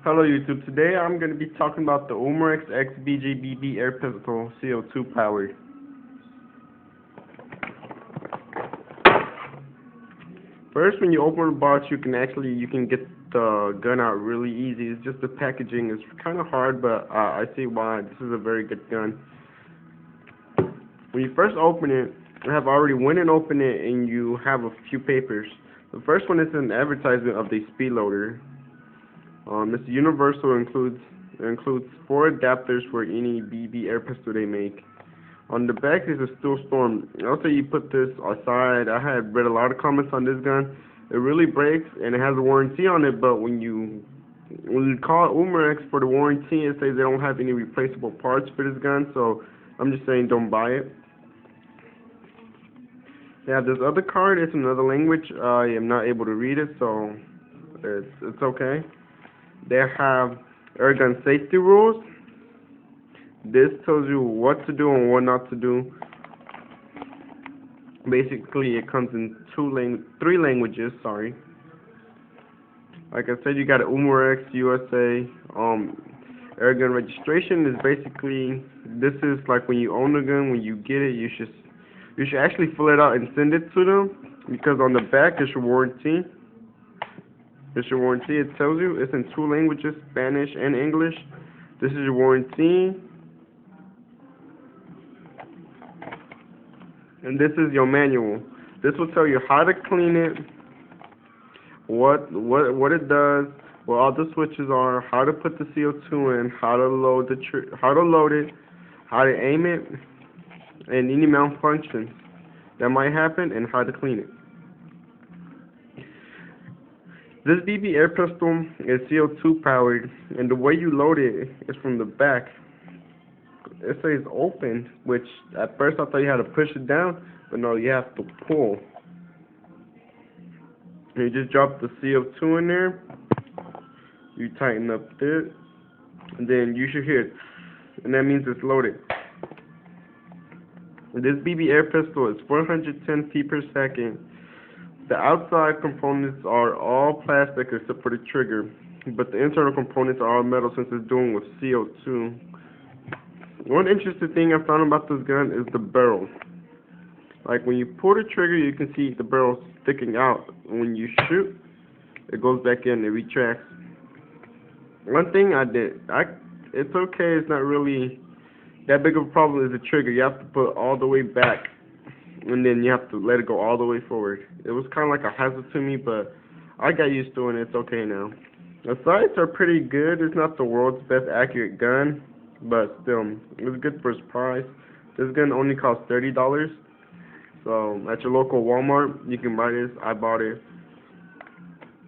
Hello YouTube. Today I'm going to be talking about the Umarex XBJBB air pistol CO2 powered. First, when you open the box, you can get the gun out really easy. It's just the packaging is kind of hard, but I see why. This is a very good gun. When you first open it, I have already went and opened it, and you have a few papers. The first one is an advertisement of the speed loader. It's universal. Includes 4 adapters for any BB air pistol they make. On the back is a steel storm. Also, you put this aside. I had read a lot of comments on this gun. It really breaks and it has a warranty on it, but when you call Umarex for the warranty, it says they don't have any replaceable parts for this gun. So I'm just saying, don't buy it. They have this other card. It's another language. I am not able to read it, so it's okay. They have airgun safety rules. This tells you what to do and what not to do. Basically, it comes in 3 languages. Sorry. Like I said, you got Umarex USA. Airgun registration is basically, this is like when you own the gun. When you get it, you should actually fill it out and send it to them, because on the back is your warranty. It's your warranty. It tells you it's in 2 languages, Spanish and English. This is your warranty. And this is your manual. This will tell you how to clean it, what it does, what all the switches are, how to put the CO2 in, how to load it, how to aim it, and any malfunctions that might happen, and how to clean it. This BB air pistol is CO2 powered, and the way you load it is from the back. It says open, which at first I thought you had to push it down, but no, you have to pull. And you just drop the CO2 in there, you tighten up this, and then you should hear it, and that means it's loaded. This BB air pistol is 410 feet per second. The outside components are all plastic except for the trigger, but the internal components are all metal since it's doing with CO2. One interesting thing I found about this gun is the barrel. Like when you pull the trigger, you can see the barrel sticking out. When you shoot, it goes back in, it retracts. One thing it's okay, it's not really that big of a problem, is the trigger. You have to put it all the way back, and then you have to let it go all the way forward. It was kind of like a hassle to me, but I got used to it, and it's okay now. The sights are pretty good. It's not the world's best accurate gun, but still, it was good for its price. This gun only costs $30. So at your local Walmart, you can buy this. I bought it.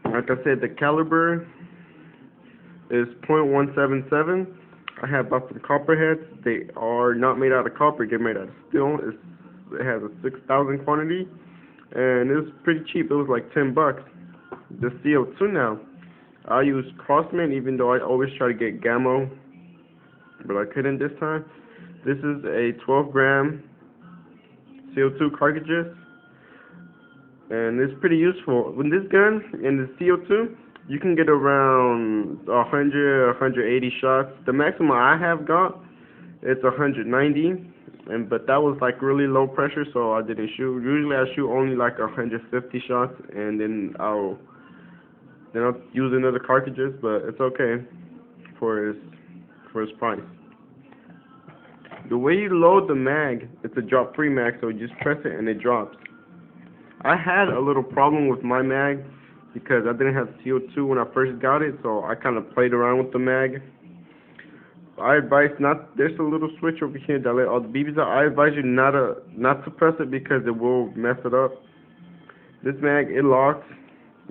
Like I said, the caliber is .177. I have bought some copper heads. They are not made out of copper. They're made out of steel. It has a 6,000 quantity, and it was pretty cheap. It was like $10. The CO2 now, I use Crossman, even though I always try to get Gamma, but I couldn't this time. This is a 12-gram CO2 cartridges, and it's pretty useful. With this gun and the CO2, you can get around 100, 180 shots. The maximum I have got, it's 190. But that was like really low pressure, so I didn't shoot. Usually I shoot only like 150 shots, and then I'll use another cartridges, but it's okay for its price. The way you load the mag, it's a drop-free mag, so you just press it and it drops. I had a little problem with my mag because I didn't have CO2 when I first got it, so I kind of played around with the mag. I advise there's a little switch over here that let all the BBs out. I advise you not to press it because it will mess it up. This mag, it locks.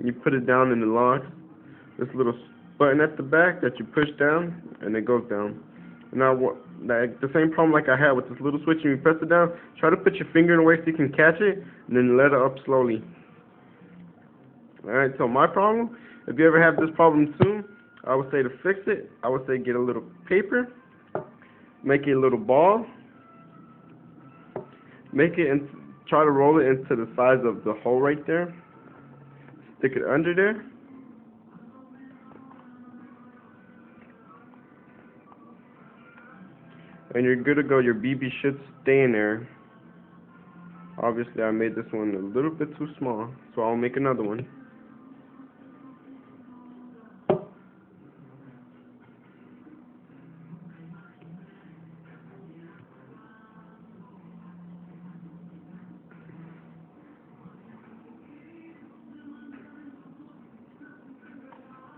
You put it down and it locks. This little button at the back that you push down and it goes down. Now, the same problem like I had with this little switch, and you press it down, try to put your finger in the way so you can catch it, and then let it up slowly. Alright, so my problem, if you ever have this problem too, I would say to fix it, I would say get a little paper, make it a little ball, make it and try to roll it into the size of the hole right there, stick it under there, and you're good to go. Your BB should stay in there. Obviously, I made this one a little bit too small, so I'll make another one.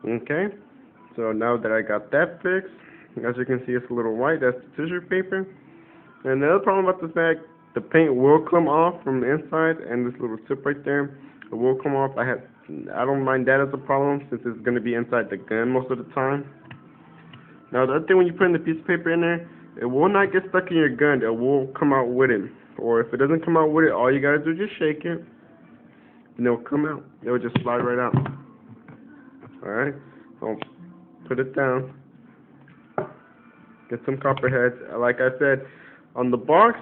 Okay, so now that I got that fixed, as you can see, it's a little white. That's the tissue paper. And the other problem about this bag, the paint will come off from the inside, and this little tip right there, it will come off. I don't mind that as a problem since it's going to be inside the gun most of the time. Now the other thing, when you put in the piece of paper in there, it will not get stuck in your gun. It will come out with it. Or if it doesn't come out with it, all you gotta do is just shake it, and it'll come out. It'll just slide right out. All right. So put it down. Get some copper heads. Like I said, on the box,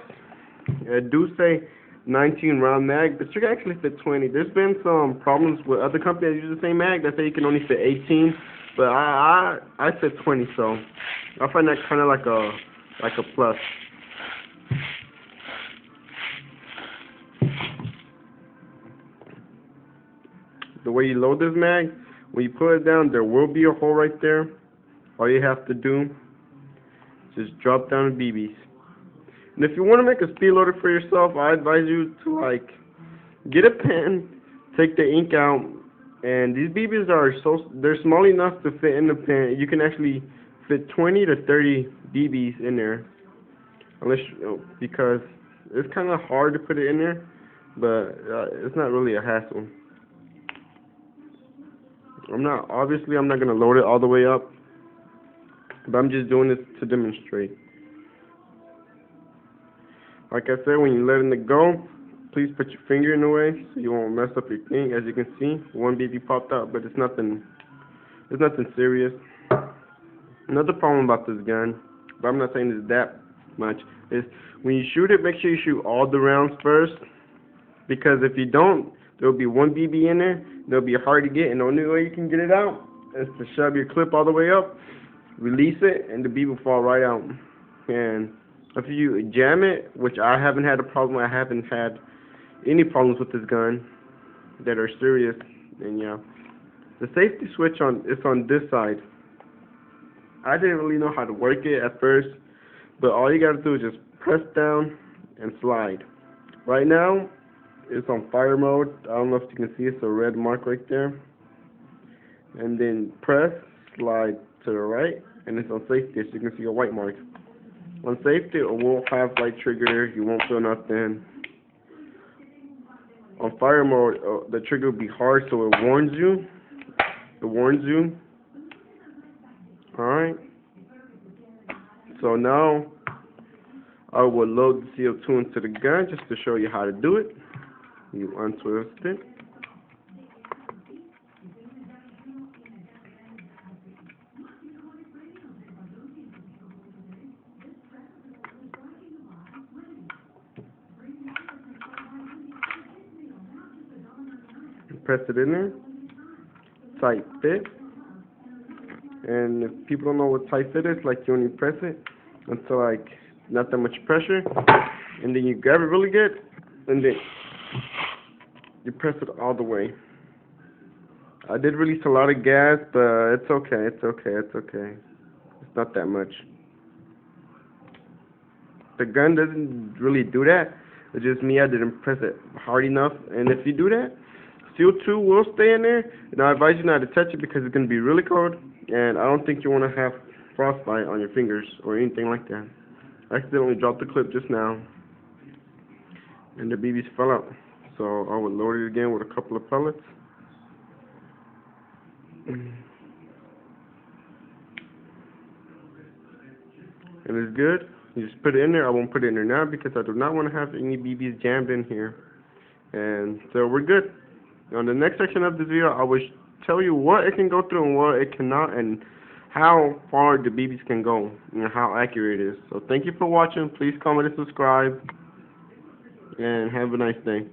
it do say 19 round mag, but you can actually fit 20. There's been some problems with other companies that use the same mag that say you can only fit 18, but I fit 20, so I find that kind of like a plus. The way you load this mag, when you put it down, there will be a hole right there. All you have to do is just drop down the BBs. And if you want to make a speed loader for yourself, I advise you to get a pen, take the ink out, and these BBs they're small enough to fit in the pen. You can actually fit 20 to 30 BBs in there, because it's kind of hard to put it in there, but it's not really a hassle. I'm not gonna load it all the way up, but I'm just doing this to demonstrate. Like I said, when you're letting it go, please put your finger in the way so you won't mess up your thing. As you can see, one BB popped out, but it's nothing serious. Another problem about this gun, but I'm not saying it's that much, is when you shoot it, make sure you shoot all the rounds first, because if you don't, there'll be one BB in there. They'll be hard to get, and the only way you can get it out is to shove your clip all the way up, release it, and the BB will fall right out. And if you jam it, which I haven't had a problem, I haven't had any problems with this gun that are serious. And yeah, the safety switch is on this side. I didn't really know how to work it at first, but all you gotta do is just press down and slide. Right now, it's on fire mode. I don't know if you can see, it's a red mark right there. And then press, slide to the right, and it's on safety, so you can see a white mark. On safety, it won't have light trigger, you won't feel nothing. On fire mode, the trigger will be hard, so it warns you. Alright. So now, I will load the CO2 into the gun just to show you how to do it. You untwist it. Press it in there. Tight fit. And if people don't know what tight fit is, you only press it until not that much pressure, and then you grab it really good, and then you press it all the way. I did release a lot of gas, but it's okay. It's not that much. The gun doesn't really do that. It's just me, I didn't press it hard enough. And if you do that, CO2 will stay in there. And I advise you not to touch it because it's going to be really cold. And I don't think you want to have frostbite on your fingers or anything like that. I accidentally dropped the clip just now, and the BBs fell out. So I would load it again with a couple of pellets. And it's good. You just put it in there. I won't put it in there now because I do not want to have any BBs jammed in here. And so we're good. On the next section of this video, I will tell you what it can go through and what it cannot, and how far the BBs can go and how accurate it is. So thank you for watching. Please comment and subscribe, and have a nice day.